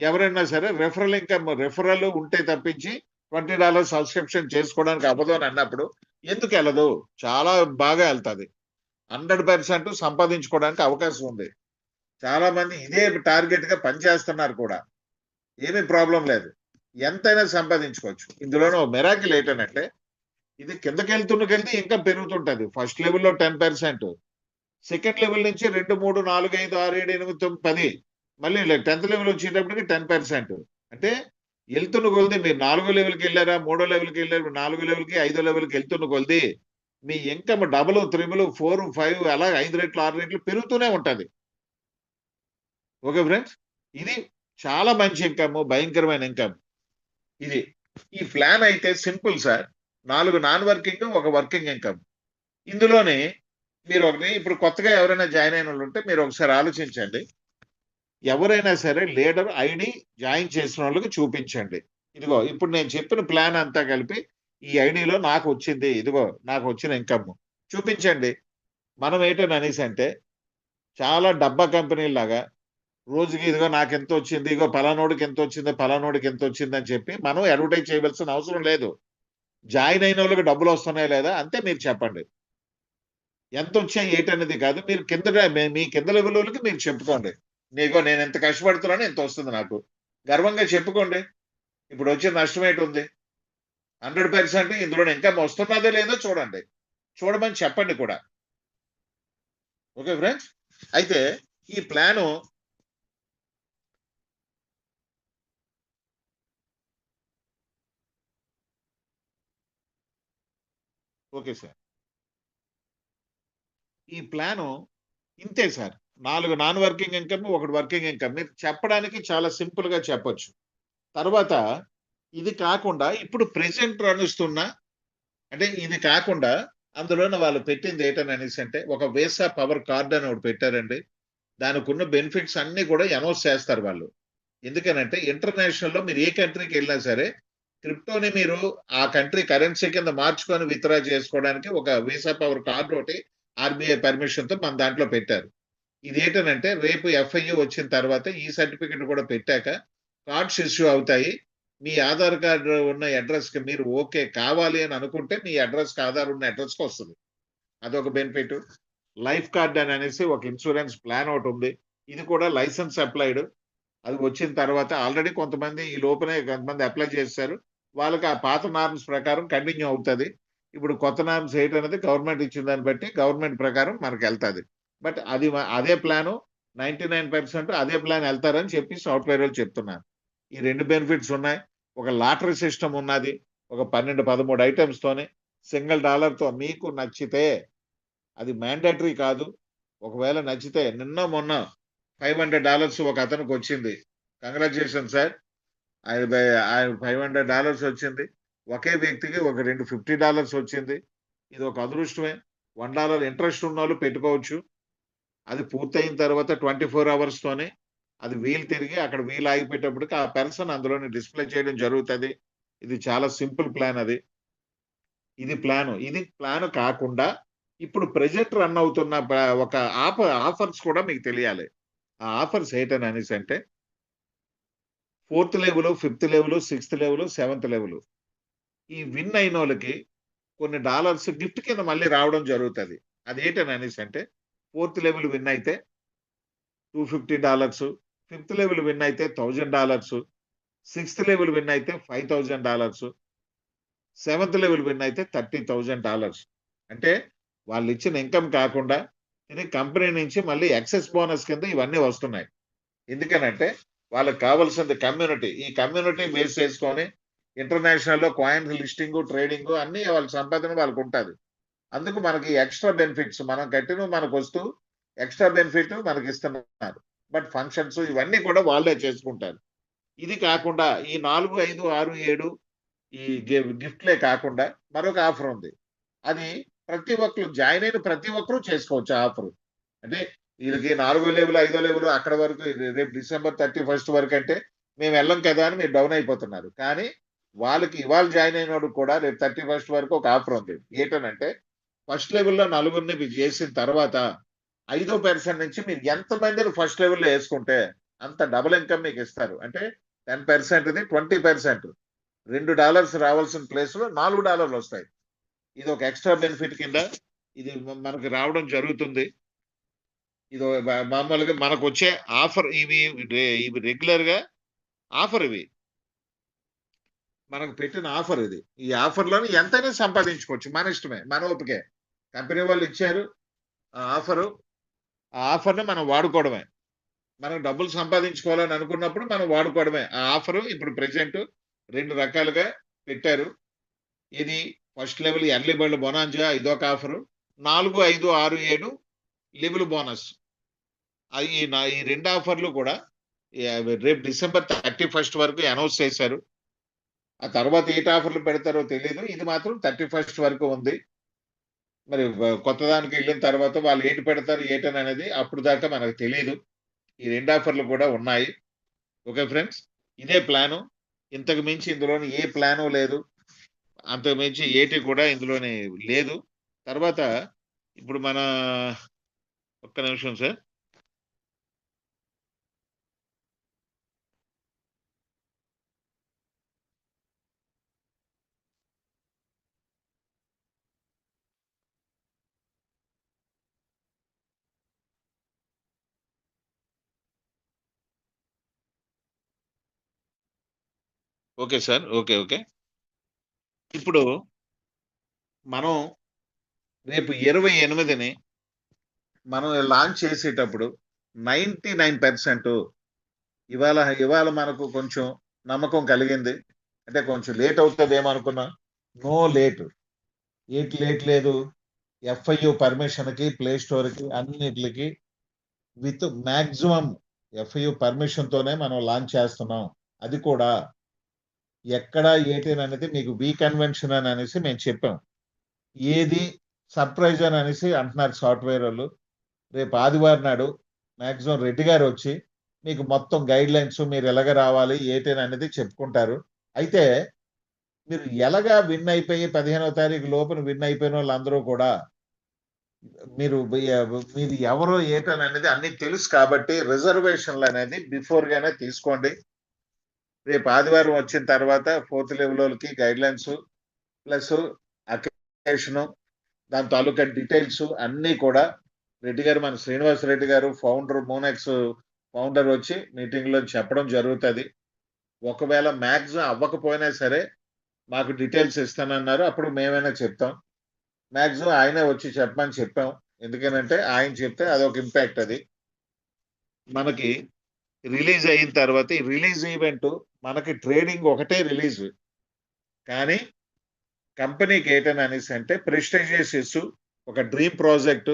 ఎవరైనా సరే రెఫరల్ ఉంటే తప్పించి $20 సబ్స్క్రిప్షన్ చేసుకోవడానికి అవ్వదు అని అన్నప్పుడు ఎందుకు వెళ్ళదు? చాలా బాగా వెళ్తుంది. 100% సంపాదించుకోవడానికి అవకాశం ఉంది. చాలా మంది ఇదే టార్గెట్ గా పనిచేస్తున్నారు కూడా. ఏమీ ప్రాబ్లం లేదు. ఎంతైనా సంపాదించుకోవచ్చు. ఇందులోనూ మెరాకిల్ ఏంటంటే ఇది కిందకి వెళ్తే ఇంకా పెరుగుతుంటది. ఫస్ట్ లెవెల్లో 10%, సెకండ్ లెవెల్ నుంచి 2, 3, 4, 5, 6, 7, 8, 9, 10 మళ్ళీ 10th లెవెల్ వచ్చేటప్పటికి 10%. అంటే వెళ్తున్న కొలది మీరు 4వ లెవెల్కి వెళ్ళారా, 3వ లెవెల్కి వెళ్ళారు, 4వ లెవెల్కి, 5వ లెవెల్కి వెళ్తున్న కొలది మీ ఇన్కమ్ డబుల్, 3, 4, 5 అలా 5 రెట్లు 6 రెట్లు పెరుగుతూనే ఉంటది. ఓకే ఫ్రెండ్స్, ఇది చాలా మంచి ఇన్కమ్, భయంకరమైన ఇన్కమ్ ఇది. ఈ ప్లాన్ అయితే simple sir. 4 non working, 1 working income. ఇందులోనే మీరు ఇప్పుడు కొత్తగా ఎవరైనా జాయిన్ అయిన వాళ్ళు ఉంటే మీరు ఒకసారి ఆలోచించండి. ఎవరైనా సరే లీడర్ ఐడి జాయిన్ చేసిన వాళ్ళకి చూపించండి. ఇదిగో ఇప్పుడు నేను చెప్పిన ప్లాన్ అంతా కలిపి ఈ ఐడిలో నాకు వచ్చింది, ఇదిగో నాకు వచ్చిన ఇన్కమ్ చూపించండి. మనం ఏంటని అనేసి అంటే చాలా డబ్బా కంపెనీల లాగా రోజుకి ఇదిగో నాకు ఎంత వచ్చింది, ఇగో పలానోడికి ఎంత వచ్చింది, పలానోడికి ఎంత వచ్చింది అని చెప్పి మనం అడ్వర్టైజ్ చేయవలసిన అవసరం లేదు. జాయిన్ అయిన వాళ్ళకి డబ్బులు వస్తున్నాయా లేదా అంతే మీరు చెప్పండి. ఎంత వచ్చాయి ఏంటనేది కాదు, మీరు మీ కింద లెవెల్ వాళ్ళకి మీరు చెప్పుకోండి. నేను ఎంత కష్టపడుతున్నాను, ఎంత వస్తుంది నాకు గర్వంగా చెప్పుకోండి. ఇప్పుడు వచ్చే నష్టం ఏంటి ఉంది? 100% ఇందులో ఇంకా వస్తున్నదో లేదో చూడండి, చూడమని చెప్పండి కూడా. ఓకే ఫ్రెండ్స్, అయితే ఈ ప్లాను ఓకే సార్, ఈ ప్లాను ఇంతే sir. 4 non working income, 1 working income. మీరు చెప్పడానికి చాలా సింపుల్ గా చెప్పొచ్చు. తర్వాత ఇది కాకుండా ఇప్పుడు ప్రెసెంట్ నడుస్తున్న, అంటే ఇది కాకుండా అందులోనే వాళ్ళు పెట్టింది ఏంటని అనేసి అంటే ఒక వేసా పవర్ కార్డ్ అని ఒకటి పెట్టారండి. దానికి ఉన్న బెనిఫిట్స్ అన్ని కూడా అనౌన్స్ చేస్తారు వాళ్ళు. ఎందుకనంటే ఇంటర్నేషనల్ లో మీరు ఏ కంట్రీకి వెళ్ళినా సరే క్రిప్టోని మీరు ఆ కంట్రీ కరెన్సీ కింద మార్చుకొని విత్డ్రా చేసుకోవడానికి ఒక వీసా పవర్ కార్డు ఒకటి ఆర్బీఐ పర్మిషన్ తో మన దాంట్లో పెట్టారు. ఇది ఏంటనంటే రేపు ఎఫ్ఐయు వచ్చిన తర్వాత ఈ సర్టిఫికెట్ కూడా పెట్టాక కార్డ్స్ ఇష్యూ అవుతాయి. మీ ఆధార్ కార్డు ఉన్న అడ్రస్ కి మీరు ఓకే కావాలి అని అనుకుంటే మీ అడ్రస్ కి ఆధార్ ఉన్న అడ్రస్ కి వస్తుంది. అదొక బెనిఫిట్. లైఫ్ కార్డ్ అని అనేసి ఒక ఇన్సూరెన్స్ ప్లాన్ ఒకటి ఉంది. ఇది కూడా లైసెన్స్ అప్లైడ్. అది వచ్చిన తర్వాత ఆల్రెడీ కొంతమంది ఈ లోపలే కొంతమంది అప్లై చేశారు. వాళ్ళకి ఆ పాత నార్మ్స్ ప్రకారం కంటిన్యూ అవుతుంది. ఇప్పుడు కొత్త నార్మ్స్ ఏంటనేది గవర్నమెంట్ ఇచ్చిన దాన్ని బట్టి గవర్నమెంట్ ప్రకారం మనకు వెళ్తుంది. బట్ అది అదే ప్లాను 99% అదే ప్లాన్ వెళ్తారని చెప్పి సాఫ్ట్వేర్ వాళ్ళు చెప్తున్నారు. ఈ 2 బెనిఫిట్స్ ఉన్నాయి. ఒక లాటరీ సిస్టమ్ ఉన్నది. ఒక 12, 13 ఐటమ్స్ తోని సింగిల్ డాలర్తో మీకు నచ్చితే, అది మ్యాండేటరీ కాదు. ఒకవేళ నచ్చితే మొన్న $500 ఒక అతనికి వచ్చింది. Congratulation sir. ఆయన $500 వచ్చింది. ఒకే వ్యక్తికి ఒక $50 వచ్చింది. ఇది ఒక అదృష్టమే. $1 ఇంట్రెస్ట్ ఉన్న వాళ్ళు పెట్టుకోవచ్చు. అది పూర్తయిన తర్వాత 24 hours తోనే అది వీల్ తిరిగి అక్కడ వీల్ ఆగిపోయేటప్పటికి ఆ పర్సన్ అందులోనే డిస్ప్లే చేయడం జరుగుతుంది. ఇది చాలా సింపుల్ ప్లాన్. అది ఇది ప్లాన్ కాకుండా ఇప్పుడు ప్రెజెంట్ రన్ అవుతున్న ఒక ఆఫర్స్ కూడా మీకు తెలియాలి. ఆ ఆఫర్స్ ఏంటని అనేసి అంటే 4th level, 5th level, 6th level, 7th level ఈ విన్ అయిన వాళ్ళకి కొన్ని డాలర్స్ గిఫ్ట్ కింద మళ్ళీ రావడం జరుగుతుంది. అదేంటని అనేసి అంటే 4th లెవెల్ విన్ అయితే $250, 5th లెవెల్ విన్ అయితే $1000, 6th లెవెల్ విన్ అయితే $5000, 7th లెవెల్ విన్ అయితే $30,000. అంటే వాళ్ళు ఇచ్చిన ఇన్కమ్ కాకుండా ఇది కంపెనీ నుంచి మళ్ళీ ఎక్సెస్ బోనస్ కింద ఇవన్నీ వస్తున్నాయి. ఎందుకనంటే వాళ్ళకి కావాల్సింది కమ్యూనిటీ. ఈ కమ్యూనిటీ బేస్ చేసుకొని ఇంటర్నేషనల్ లో కాయిన్స్ లిస్టింగ్, ట్రేడింగ్ అన్ని వాళ్ళ సంపాదన వాళ్ళకు ఉంటుంది. అందుకు మనకి ఎక్స్ట్రా బెనిఫిట్స్ మనం కట్టిన మనకు వస్తూ ఎక్స్ట్రా బెనిఫిట్ మనకి ఇస్తున్నారు. బట్ ఫంక్షన్స్ ఇవన్నీ కూడా వాళ్ళే చేసుకుంటారు. ఇది కాకుండా ఈ 4, 5, 6, 7 ఈ గిఫ్ట్లే కాకుండా మరొక ఆఫర్ ఉంది. అది ప్రతి ఒక్కరు జాయిన్ అయిన ప్రతి ఒక్కరూ చేసుకోవచ్చు. ఆఫర్ అంటే వీళ్ళకి 4వ లెవెల్, 5వ లెవెల్ అక్కడ వరకు రేపు December 31 వరకు అంటే మేము వెళ్ళం కదా అని మీరు డౌన్ అయిపోతున్నారు. కానీ వాళ్ళకి ఇవాళ జాయిన్ అయినోడు కూడా రేపు 31st వరకు ఒక ఆఫర్ ఉంది. ఏంటనంటే ఫస్ట్ లెవెల్‌లో నలుగురిని మీరు చేసిన తర్వాత 5% నుంచి మీరు ఎంతమందిని ఫస్ట్ లెవెల్‌లో యేసుకుంటే అంత డబుల్ ఇన్‌కమ్ మీకు ఇస్తారు. అంటే 10%ది 20% $2 రావాల్సిన ప్లేస్‌లో $4 వస్తాయి. ఇది ఒక ఎక్స్ట్రా బెనిఫిట్ కింద ఇది మనకి రావడం జరుగుతుంది. ఇది మామూలుగా మనకొచ్చే ఆఫర్ ఇవి రెగ్యులర్‌గా ఆఫర్ ఇవి. మనకు పెట్టిన ఆఫర్ ఇది. ఈ ఆఫర్‌లోని ఎంతైనా సంపాదించుకోవచ్చు. మన ఇష్టమే. మన ఓపికే. కంపెనీ వాళ్ళు ఇచ్చారు ఆ ఆఫరు. ఆ ఆఫర్‌ని మనం వాడుకోవడమే. మనం డబ్బులు సంపాదించుకోవాలని అనుకున్నప్పుడు మనం వాడుకోవడమే. ఆ ఆఫరు ఇప్పుడు ప్రెజెంట్ 2 రకాలుగా పెట్టారు. ఇది first level early bird bonanza ఇదొక ఆఫరు. 4, 5, 6, 7 level bonus. ఈ 2 ఆఫర్‌లు కూడా రేపు డిసెంబర్ 31st వరకు అనౌన్స్ చేశారు. ఆ తర్వాత ఏటి ఆఫర్‌లు పెడతారో తెలీదు. ఇది మాత్రం 31st వరకు ఉంది. మరి కొత్త దానికి వెళ్ళిన తర్వాత వాళ్ళు ఏటి పెడతారు ఏటననేది అప్పుడు దాకా మనకు తెలీదు. ఈ 2 ఆఫర్‌లు కూడా ఉన్నాయి. Okay friends. ఇదే ప్లాను. ఇంతకు మించి ఇందులోని ఏ ప్లాను లేదు. అంతకు మించి ఏటి కూడా ఇందులోని లేదు. తర్వాత ఇప్పుడు మన ఒక్క నిమిషం sir. Okay sir. Okay. Okay. ఇప్పుడు మనం రేపు 28ని మనం లాంచ్ చేసేటప్పుడు 99% ఇవాళ మనకు కొంచెం నమ్మకం కలిగింది. అంటే కొంచెం లేట్ అవుతదేమో అనుకున్నా. No late. ఏటి లేట్ లేదు. ఎఫ్ఐయు పర్మిషన్‌కి, ప్లే స్టోర్‌కి అన్నిట్లికి విత్ మాక్సిమం ఎఫ్ఐయు పర్మిషన్‌తోనే మనం లాంచ్ చేస్తున్నాం. అది కూడా ఎక్కడ ఏటేననేది మీకు కన్వెన్షన్ అని అనేసి మేము చెప్పాం. ఏది సర్ప్రైజ్ అని అనేసి అంటున్నారు సాఫ్ట్‌వేర్ వోళ్ళు. రేపు ఆదివారం నాడు మాక్సిమం రెడ్డి గారు వచ్చి మీకు మొత్తం గైడ్‌లైన్స్ మీరు ఎలాగ రావాలి ఏటేననేది చెప్పుకుంటారు. అయితే మీరు ఎలాగా విన్ అయిపోయి 15వ తారీఖు లోపున విన్ అయిపోయినోళ్ళందరూ కూడా మీది ఎవరో ఏటననేది అన్నీ తెలుసు కాబట్టి రిజర్వేషన్‌లనేది బిఫోర్‌గానే తీసుకోండి. రేపు ఆదివారం వచ్చిన తర్వాత 4th లెవెలోళ్ళకి గైడ్‌లైన్స్ ప్లస్ అకేషను దాని తాలూకా డీటెయిల్స్ అన్నీ కూడా రెడ్డి గారు మన శ్రీనివాస్ రెడ్డి గారు ఫౌండర్ మోనెక్స్ ఫౌండర్ వచ్చి మీటింగ్‌లో చెప్పడం జరుగుతది. ఒకవేళ మాక్సిమం అవ్వకపోయినా సరే మాకు డీటెయిల్స్ ఇస్తానన్నారు. అప్పుడు మేమైనా చెప్తాం. మాక్సిమం ఆయనే వచ్చి చెప్పమని చెప్పాం. ఎందుకనంటే ఆయన చెప్తే అదొక ఇంపాక్ట్ అది. మనకి రిలీజ్ అయిన తర్వాత ఈ రిలీజ్ ఈవెంట్ మనకి ట్రేడింగ్ ఒకటే రిలీజ్. కానీ కంపెనీకి ఏటని అనేసి అంటే ప్రెస్టీజియస్ ఇష్యూ ఒక డ్రీమ్ ప్రాజెక్ట్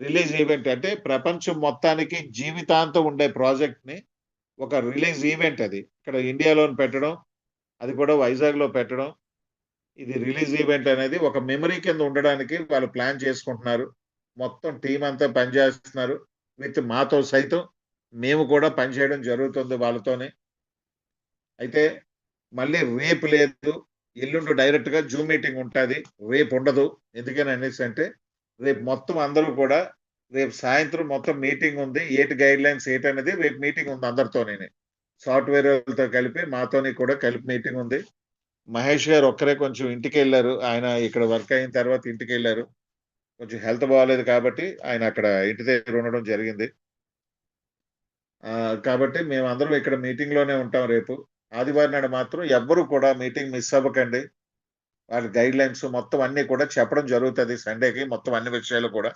రిలీజ్ ఈవెంట్ అంటే ప్రపంచం మొత్తానికి జీవితాంతం ఉండే ప్రాజెక్ట్‌ని ఒక రిలీజ్ ఈవెంట్ అది. ఇక్కడ ఇండియాలోని పెట్టడం, అది కూడా వైజాగ్‌లో పెట్టడం. ఇది రిలీజ్ ఈవెంట్ అనేది ఒక మెమరీ కింద ఉండడానికి వాళ్ళు ప్లాన్ చేసుకుంటున్నారు. మొత్తం టీమ్ అంతా పనిచేస్తున్నారు. విత్ మాతో సైతం మేము కూడా పనిచేయడం జరుగుతుంది వాళ్ళతోని. అయితే మళ్ళీ రేపు లేదు. ఎల్లుండి డైరెక్ట్‌గా జూమ్ మీటింగ్ ఉంటాది. రేపు ఉండదు. ఎందుకని అనేసంటే రేపు మొత్తం అందరూ కూడా రేపు సాయంత్రం మొత్తం మీటింగ్ ఉంది. ఏటి గైడ్‌లైన్స్ ఏటనేది రేపు మీటింగ్ ఉంది అందరితోనిని. సాఫ్ట్‌వేర్ వాళ్ళతో కలిపి మాతోని కూడా కలిపి మీటింగ్ ఉంది. మహేష్ గారు ఒక్కరే కొంచెం ఇంటికెళ్లారు. ఆయన ఇక్కడ వర్క్ అయిన తర్వాత ఇంటికెళ్లారు. కొంచెం హెల్త్ బాగాలేదు కాబట్టి ఆయన అక్కడ ఇంటి దగ్గర ఉండడం జరిగింది. కాబట్టి మేమందరం ఇక్కడ మీటింగ్‌లోనే ఉంటాం రేపు. ఆదివారం నాడు మాత్రం ఎవ్వరు కూడా మీటింగ్ మిస్ అవ్వకండి. వాళ్ళ గైడ్‌లైన్స్ మొత్తం అన్నీ కూడా చెప్పడం జరుగుతది సండేకి మొత్తం అన్ని విషయాలు కూడా.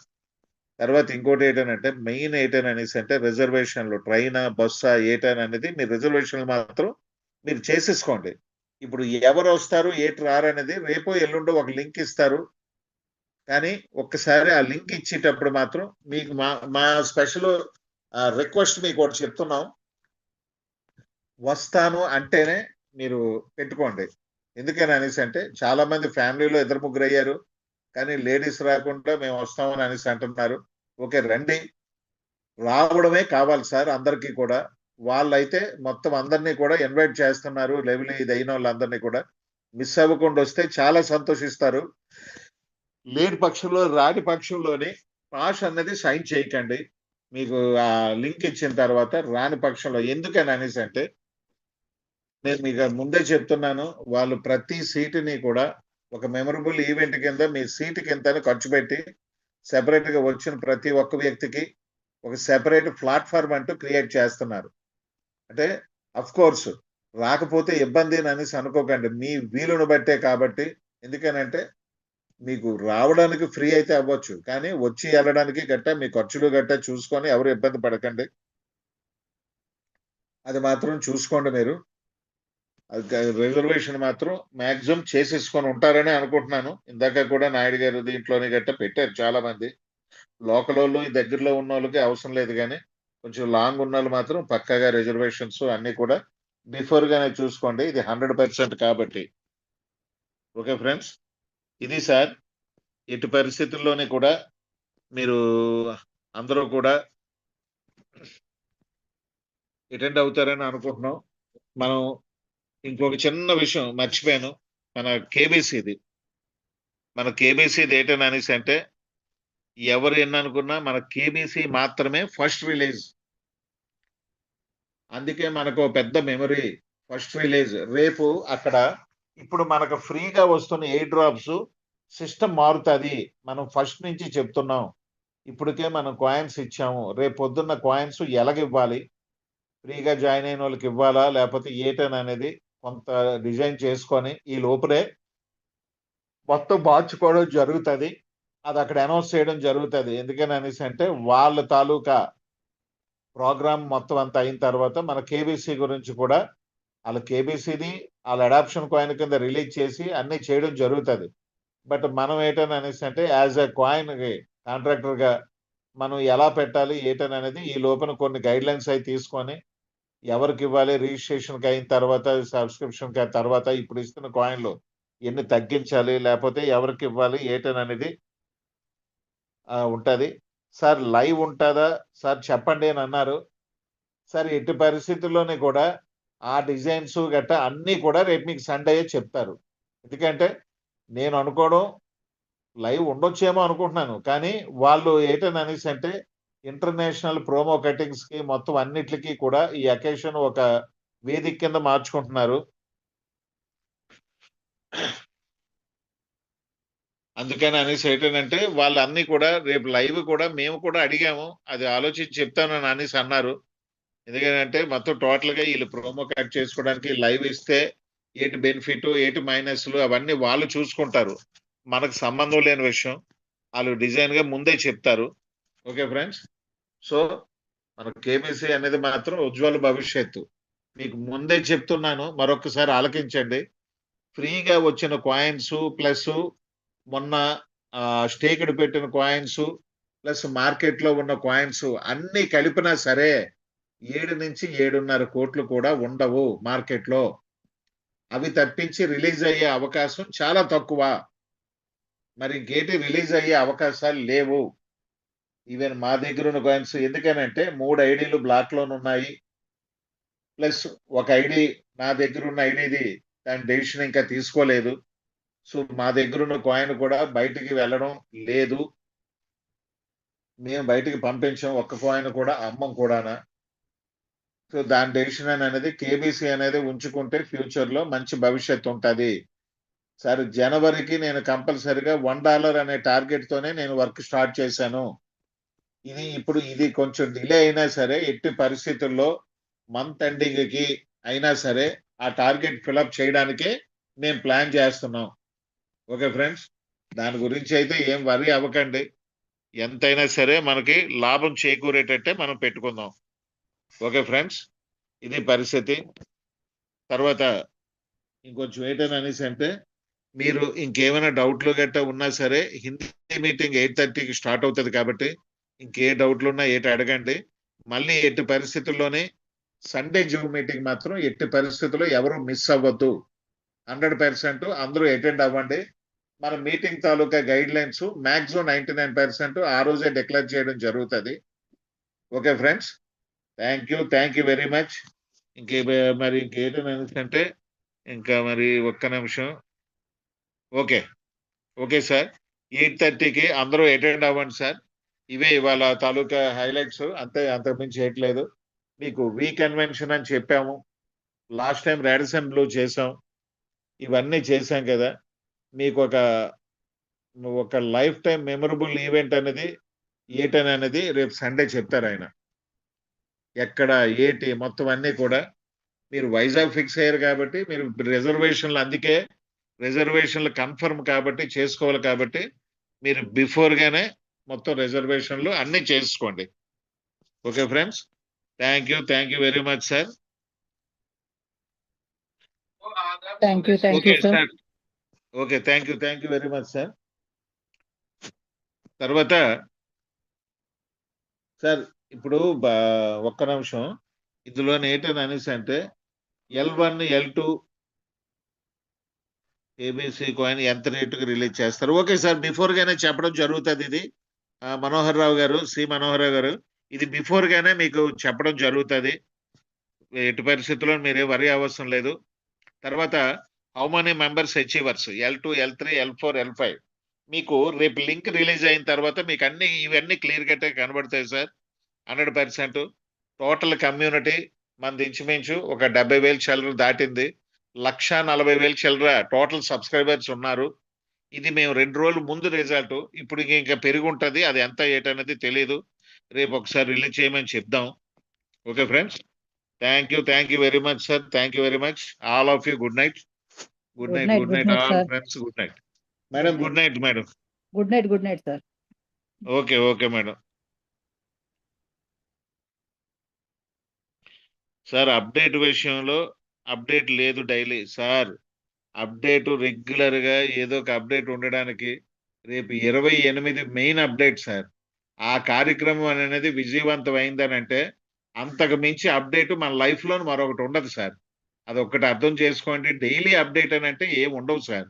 తర్వాత ఇంకోటి ఏంటనంటే మెయిన్ ఏంటననేసంటే రిజర్వేషన్‌లు ట్రైనా, బస్సా ఏటననేది మీరు రిజర్వేషన్‌లు మాత్రం మీరు చేసేసుకోండి. ఇప్పుడు ఎవరొస్తారు, ఏటి రారనేది రేపో, ఎల్లుండో ఒక లింక్ ఇస్తారు. కానీ ఒక్కసారి ఆ లింక్ ఇచ్చేటప్పుడు మాత్రం మీకు మా స్పెషల్ రిక్వెస్ట్ మీకోటి చెప్తున్నాం. వస్తాను అంటేనే మీరు పెట్టుకోండి. ఎందుకని అనేసంటే చాలా మంది ఫ్యామిలీలో ఇద్దరు ముగ్గురయ్యారు. కానీ లేడీస్ రాకుండా మేము వస్తామని అనేసి అంటున్నారు. ఓకే రండి. రావడమే కావాలి సార్ అందరికీ కూడా. వాళ్ళైతే మొత్తం అందరినీ కూడా ఇన్వైట్ చేస్తున్నారు. లెవెల్ ఇది అయిన వాళ్ళందరినీ కూడా మిస్ అవ్వకుండా వస్తే చాలా సంతోషిస్తారు. లేని పక్షంలో రాని పక్షంలోని పాస్ అన్నది సైన్ చేయకండి. మీకు ఆ లింక్ ఇచ్చిన తర్వాత రాని పక్షంలో ఎందుకని అనేసి అంటే నేను మీకు ముందే చెప్తున్నాను. వాళ్ళు ప్రతి సీటుని కూడా ఒక మెమరబుల్ ఈవెంట్ కింద మీ సీటుకి ఇంతని ఖర్చు పెట్టి సెపరేట్ గా వచ్చిన ప్రతి ఒక్క వ్యక్తికి ఒక సెపరేట్ ప్లాట్ఫామ్ అంటూ క్రియేట్ చేస్తున్నారు. అంటే అఫ్ కోర్స్ రాకపోతే ఇబ్బంది అని అనేసి అనుకోకండి. మీ వీలును బట్టే కాబట్టి. ఎందుకనంటే మీకు రావడానికి ఫ్రీ అయితే అవ్వచ్చు. కానీ వచ్చి వెళ్ళడానికి గట్టా మీ ఖర్చులు గట్టా చూసుకొని ఎవరు ఇబ్బంది పడకండి. అది మాత్రం చూసుకోండి మీరు. రిజర్వేషన్ మాత్రం మాక్సిమం చేసేసుకొని ఉంటారని అనుకుంటున్నాను. ఇందాక కూడా నాయుడు గారు దీంట్లోని గట్టా పెట్టారు చాలా మంది. లోకల్ వాళ్ళు ఈ దగ్గరలో ఉన్న వాళ్ళకి అవసరం లేదు కానీ కొంచెం లాంగ్ ఉన్న వాళ్ళు మాత్రం పక్కాగా రిజర్వేషన్స్ అన్ని కూడా బిఫోర్ గానే చూసుకోండి. ఇది 100% కాబట్టి. ఓకే ఫ్రెండ్స్, ఇది సార్. ఎట్టి పరిస్థితుల్లోని కూడా మీరు అందరూ కూడా అటెండ్ అవుతారని అనుకుంటున్నాం. మనం ఇంకొక చిన్న విషయం మర్చిపోయాను. మన కేబీసీది ఏంటని అనేసి అంటే ఎవరు ఎన్ననుకున్నా మన కేబీసీ మాత్రమే ఫస్ట్ రిలీజ్. అందుకే మనకు పెద్ద మెమరీ. ఫస్ట్ రిలీజ్ రేపు అక్కడ ఇప్పుడు మనకు ఫ్రీగా వస్తున్న ఎయిర్ డ్రాప్స్ సిస్టమ్ మారుతుంది. మనం ఫస్ట్ నుంచి చెప్తున్నాం. ఇప్పటికే మనం కాయిన్స్ ఇచ్చాము. రేపు పొద్దున్న కాయిన్స్ ఎలాగివ్వాలి, ఫ్రీగా జాయిన్ అయిన వాళ్ళకి ఇవ్వాలా లేకపోతే ఏటని అనేది కొంత డిజైన్ చేసుకొని ఈ లోపలే మొత్తం మార్చుకోవడం జరుగుతుంది. అది అక్కడ అనౌన్స్ చేయడం జరుగుతుంది. ఎందుకని అనేసి అంటే వాళ్ళ తాలూకా ప్రోగ్రామ్ మొత్తం అంతా అయిన తర్వాత మన కేబీసీ గురించి కూడా వాళ్ళ కేబీసీది వాళ్ళ అడాప్షన్ కాయిన్ కింద రిలీజ్ చేసి అన్ని చేయడం జరుగుతుంది. బట్ మనం ఏంటని అనేసి అంటే యాజ్ ఎ కాయిన్ కాంట్రాక్టర్ గా మనం ఎలా పెట్టాలి ఏటని అనేది ఈ లోపల కొన్ని గైడ్ లైన్స్ అవి తీసుకొని ఎవరికి ఇవ్వాలి, రిజిస్ట్రేషన్కి అయిన తర్వాత సబ్స్క్రిప్షన్కి అయిన తర్వాత ఇప్పుడు ఇస్తున్న కాయిన్లు ఎన్ని తగ్గించాలి లేకపోతే ఎవరికి ఇవ్వాలి ఏటని అనేది ఉంటుంది. సార్ లైవ్ ఉంటుందా సార్ చెప్పండి అని అన్నారు. సార్ ఎట్టి పరిస్థితుల్లోనే కూడా ఆ డిజైన్స్ గట్టా అన్నీ కూడా రేపు మీకు సండే చెప్తారు. ఎందుకంటే నేను అనుకోవడం లైవ్ ఉండొచ్చేమో అనుకుంటున్నాను. కానీ వాళ్ళు ఏటని అనేసి అంటే ఇంటర్నేషనల్ ప్రోమో కటింగ్స్ కి మొత్తం అన్నిటికీ కూడా ఈ అకేషన్ ఒక వేదిక కింద మార్చుకుంటున్నారు. అందుకని అనేసి ఏంటంటే వాళ్ళు అన్ని కూడా రేపు లైవ్ కూడా మేము కూడా అడిగాము. అది ఆలోచించి చెప్తానని అనేసి అన్నారు. ఎందుకంటే మొత్తం టోటల్ గా వీళ్ళు ప్రోమో కట్ చేసుకోవడానికి లైవ్ ఇస్తే ఏటి బెనిఫిట్ ఏటి మైనస్లు అవన్నీ వాళ్ళు చూసుకుంటారు. మనకు సంబంధం లేని విషయం వాళ్ళు డిజైన్ గా ముందే చెప్తారు. ఓకే ఫ్రెండ్స్, సో మన కేబీసీ అనేది మాత్రం ఉజ్వల భవిష్యత్తు. మీకు ముందే చెప్తున్నాను, మరొకసారి ఆలకించండి. ఫ్రీగా వచ్చిన కాయిన్స్ ప్లస్ మొన్న స్టేక్డ్ పెట్టిన కాయిన్స్ ప్లస్ మార్కెట్ లో ఉన్న కాయిన్స్ అన్ని కలిపినా సరే 7 నుంచి 7.5 కోట్లు కూడా ఉండవు మార్కెట్ లో. అవి తప్పించి రిలీజ్ అయ్యే అవకాశం చాలా తక్కువ. మరి ఇంకేంటి రిలీజ్ అయ్యే అవకాశాలు లేవు. ఈవెన్ మా దగ్గర ఉన్న కాయిన్స్ ఎందుకనంటే 3 ఐడీలు బ్లాక్ లోనే ఉన్నాయి. ప్లస్ ఒక ఐడి నా దగ్గర ఉన్న ఐడిది దాని డెసిషన్ ఇంకా తీసుకోలేదు. సో మా దగ్గర ఉన్న కాయిన్ కూడా బయటికి వెళ్ళడం లేదు. మేము బయటికి పంపించాం. ఒక్క కాయిన్ కూడా అమ్మం కూడానా. సో దాని డెసిషన్ అనేది కేబీసీ అనేది ఉంచుకుంటే ఫ్యూచర్ లో మంచి భవిష్యత్తు ఉంటుంది. సరే జనవరికి నేను కంపల్సరిగా $1 అనే టార్గెట్ తోనే నేను వర్క్ స్టార్ట్ చేశాను. ఇది కొంచెం డిలే అయినా సరే ఎట్టి పరిస్థితుల్లో మంత్ ఎండింగ్ కి అయినా సరే ఆ టార్గెట్ ఫిలప్ చేయడానికే మేము ప్లాన్ చేస్తున్నాం. ఓకే ఫ్రెండ్స్, దాని గురించి అయితే ఏం వరీ అవ్వకండి. ఎంతైనా సరే మనకి లాభం చేకూరేటట్టే మనం పెట్టుకుందాం. ఓకే ఫ్రెండ్స్, ఇది పరిస్థితి. తర్వాత ఇంకొంచెం ఏంటని అనేసి అంటే మీరు ఇంకేమైనా డౌట్లు గట్టా ఉన్నా సరే హిందీ మీటింగ్ 8:30కి స్టార్ట్ అవుతుంది కాబట్టి ఇంకే డౌట్లు ఉన్నా ఏటి అడగండి. మళ్ళీ ఎట్టి పరిస్థితుల్లోనే సండే జూమ్ మీటింగ్ మాత్రం ఎట్టి పరిస్థితుల్లో ఎవరు మిస్ అవ్వద్దు. 100% అందరూ అటెండ్ అవ్వండి. మన మీటింగ్ తాలూకా గైడ్ లైన్స్ మాక్సిమం 99% ఆ రోజే డిక్లేర్ చేయడం జరుగుతుంది. Okay friends, thank you very much. మరి ఇంకేంటంటే ఇంకా మరి ఒక్క నిమిషం. ఓకే సార్, 8:30కి అందరూ అటెండ్ అవ్వండి సార్. ఇవే ఇవాళ తాలూకా హైలైట్స్, అంతే, అంతకుమించి చేయట్లేదు. మీకు వి కన్వెన్షన్ అని చెప్పాము, లాస్ట్ టైం రాడిసన్ బ్లూ చేసాం, ఇవన్నీ చేశాం కదా. మీకు ఒక లైఫ్ టైం మెమరబుల్ ఈవెంట్ అనేది ఏటనేది రేపు సండే చెప్తారు ఆయన. ఎక్కడ ఏటి మొత్తం అన్నీ కూడా మీరు వైజాగ్ ఫిక్స్ అయ్యారు కాబట్టి మీరు రిజర్వేషన్లు, అందుకే రిజర్వేషన్లు కన్ఫర్మ్ కాబట్టి చేసుకోవాలి కాబట్టి మీరు బిఫోర్గానే మొత్తం రిజర్వేషన్లు అన్నీ చేసుకోండి. Okay friends, thank you very much sir. Thank you okay sir. Sir, okay, thank you very much sir. తర్వాత సార్ ఇప్పుడు ఒక్క నిమిషం, ఇందులో ఏంటని అనేసి అంటే L1 L2 ఏబిసి కాయిన్ ఎంత రేటుకి రిలీజ్ చేస్తారు? ఓకే సార్, బిఫోర్ గానే చెప్పడం జరుగుతుంది ఇది. మనోహర్ రావు గారు, సి మనోహర్ రావు గారు, ఇది బిఫోర్ గానే మీకు చెప్పడం జరుగుతుంది. ఎటు పరిస్థితుల్లో మీరే వరి అవసరం లేదు. తర్వాత how many members achievers L2 L3 L4 L5 మీకు రేపు లింక్ రిలీజ్ అయిన తర్వాత మీకు ఇవన్నీ క్లియర్ కట్ కనబడతాయి సార్. 100% టోటల్ కమ్యూనిటీ మనది ఇంచుమించు ఒక 70,000 చిల్లర దాటింది. 140,000 చిల్లర టోటల్ సబ్స్క్రైబర్స్ ఉన్నారు. ఇది మేము 2 రోజుల ముందు రిజల్ట్, ఇప్పుడు ఇంకా పెరిగి ఉంటుంది, అది ఎంత ఏటనేది తెలియదు. రేపు ఒకసారి రిలీజ్ చేయమని చెప్దాం. Okay friends, thank you very much sir. Thank you very much all of you. Good night all friends. Good night madam. Good night madam. Good night sir. Okay madam. Sir update విషయంలో update లేదు daily sir. Update regular గా ఏదో ఒక update ఉండడానికి రేపు 28 main update sir. ఆ కార్యక్రమం అనేది విజయవంతం అయిందనంటే అంతకు మించి అప్డేట్ మన లైఫ్ లో మరొకటి ఉండదు సార్. అదొక్కటి అర్థం చేసుకోండి. డైలీ అప్డేట్ అని అంటే ఏం ఉండవు సార్.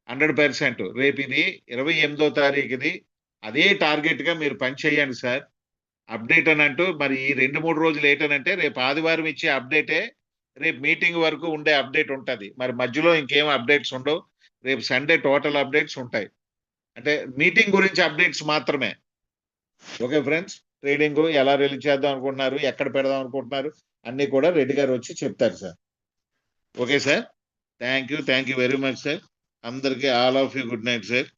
100% రేపు ఇది 28వ తారీఖుది, అదే టార్గెట్ గా మీరు పని చేయండి సార్. అప్డేట్ అని అంటూ మరి ఈ 2-3 రోజులు ఏంటనంటే రేపు ఆదివారం ఇచ్చే అప్డేటే రేపు మీటింగ్ వరకు ఉండే అప్డేట్ ఉంటుంది. మరి మధ్యలో ఇంకేం అప్డేట్స్ ఉండవు. రేపు సండే టోటల్ అప్డేట్స్ ఉంటాయి, అంటే మీటింగ్ గురించి అప్డేట్స్ మాత్రమే. ఓకే ఫ్రెండ్స్, ట్రేడింగ్ ఎలా రిలీజ్ చేద్దాం అనుకుంటున్నారు, ఎక్కడ పెడదాం అనుకుంటున్నారు, అన్ని కూడా రెడ్డి గారు వచ్చి చెప్తారు sir. Okay sir, thank you very much sir. అందరికీ all of you good night sir.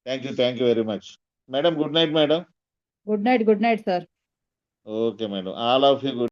Thank you very much madam. Good night madam. Good night sir. Okay madam, all of you good